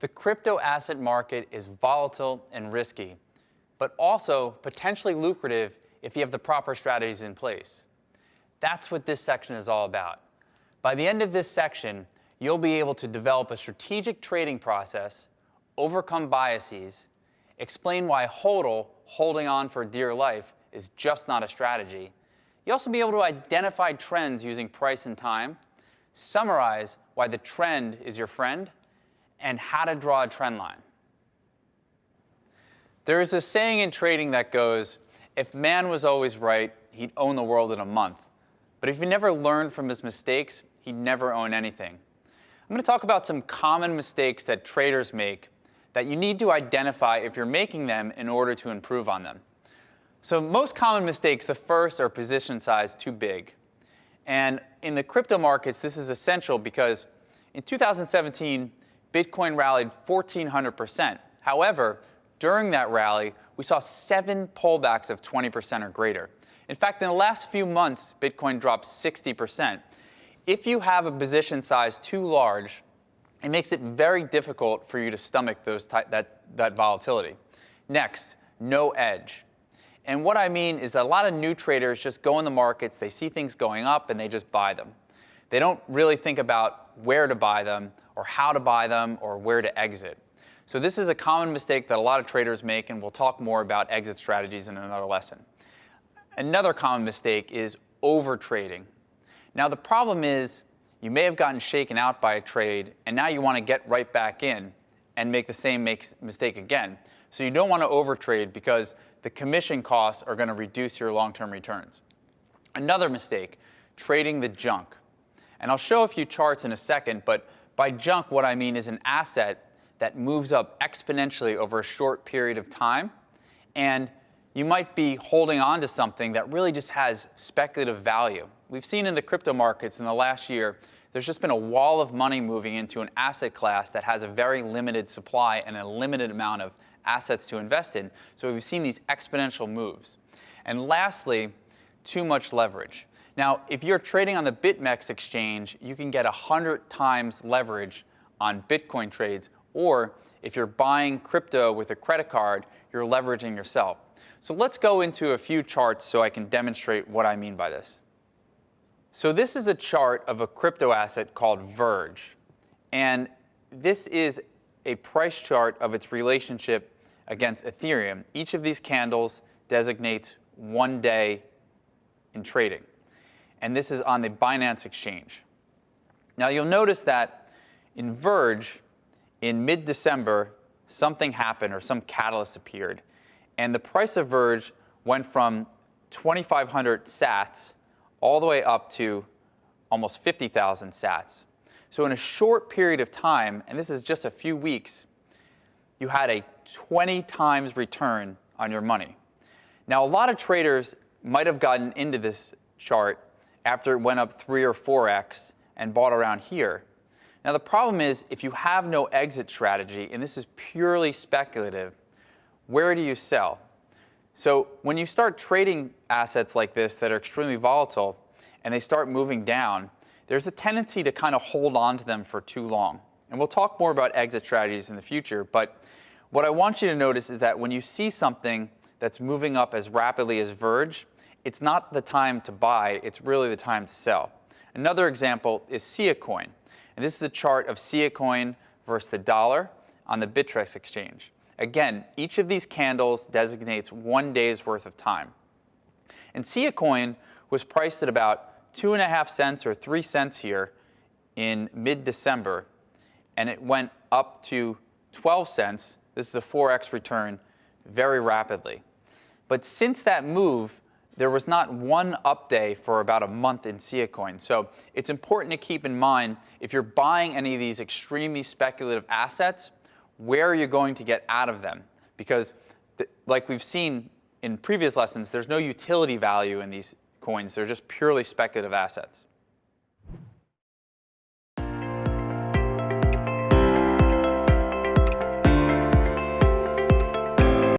The crypto asset market is volatile and risky, but also potentially lucrative if you have the proper strategies in place. That's what this section is all about. By the end of this section, you'll be able to develop a strategic trading process, overcome biases, explain why HODL, holding on for dear life, is just not a strategy. You'll also be able to identify trends using price and time, summarize why the trend is your friend, and how to draw a trend line. There is a saying in trading that goes, if man was always right, he'd own the world in a month. But if he never learned from his mistakes, he'd never own anything. I'm going to talk about some common mistakes that traders make that you need to identify if you're making them in order to improve on them. So most common mistakes, the first are position size too big. And in the crypto markets, this is essential because in 2017, Bitcoin rallied 1,400%. However, during that rally, we saw 7 pullbacks of 20% or greater. In fact, in the last few months, Bitcoin dropped 60%. If you have a position size too large, it makes it very difficult for you to stomach that volatility. Next, no edge. And what I mean is that a lot of new traders just go in the markets, they see things going up, and they just buy them. They don't really think about where to buy them, or how to buy them, or where to exit. So this is a common mistake that a lot of traders make, and we'll talk more about exit strategies in another lesson. Another common mistake is over-trading. Now the problem is, you may have gotten shaken out by a trade, and now you want to get right back in and make the same mistake again. So you don't want to overtrade because the commission costs are going to reduce your long-term returns. Another mistake, trading the junk. And I'll show a few charts in a second, but by junk, what I mean is an asset that moves up exponentially over a short period of time, and you might be holding on to something that really just has speculative value. We've seen in the crypto markets in the last year, there's just been a wall of money moving into an asset class that has a very limited supply and a limited amount of assets to invest in. So we've seen these exponential moves. And lastly, too much leverage. Now, if you're trading on the BitMEX exchange, you can get 100 times leverage on Bitcoin trades, or if you're buying crypto with a credit card, you're leveraging yourself. So let's go into a few charts so I can demonstrate what I mean by this. So this is a chart of a crypto asset called Verge. And this is a price chart of its relationship against Ethereum. Each of these candles designates 1 day in trading. And this is on the Binance exchange. Now you'll notice that in Verge, in mid-December, something happened or some catalyst appeared. And the price of Verge went from 2,500 sats all the way up to almost 50,000 sats. So in a short period of time, and this is just a few weeks, you had a 20 times return on your money. Now a lot of traders might have gotten into this chart after it went up 3 or 4x and bought around here. Now the problem is, if you have no exit strategy, and this is purely speculative, where do you sell? So when you start trading assets like this that are extremely volatile and they start moving down, there's a tendency to kind of hold on to them for too long. And we'll talk more about exit strategies in the future, but what I want you to notice is that when you see something that's moving up as rapidly as Verge, it's not the time to buy, it's really the time to sell. Another example is Sia Coin. And this is a chart of Sia Coin versus the dollar on the Bittrex exchange. Again, each of these candles designates 1 day's worth of time. And Sia Coin was priced at about 2.5 cents or 3 cents here in mid-December, and it went up to 12 cents. This is a 4x return very rapidly. But since that move, there was not one up day for about a month in Sia Coin. So it's important to keep in mind, if you're buying any of these extremely speculative assets, where are you going to get out of them? Because like we've seen in previous lessons, there's no utility value in these coins. They're just purely speculative assets.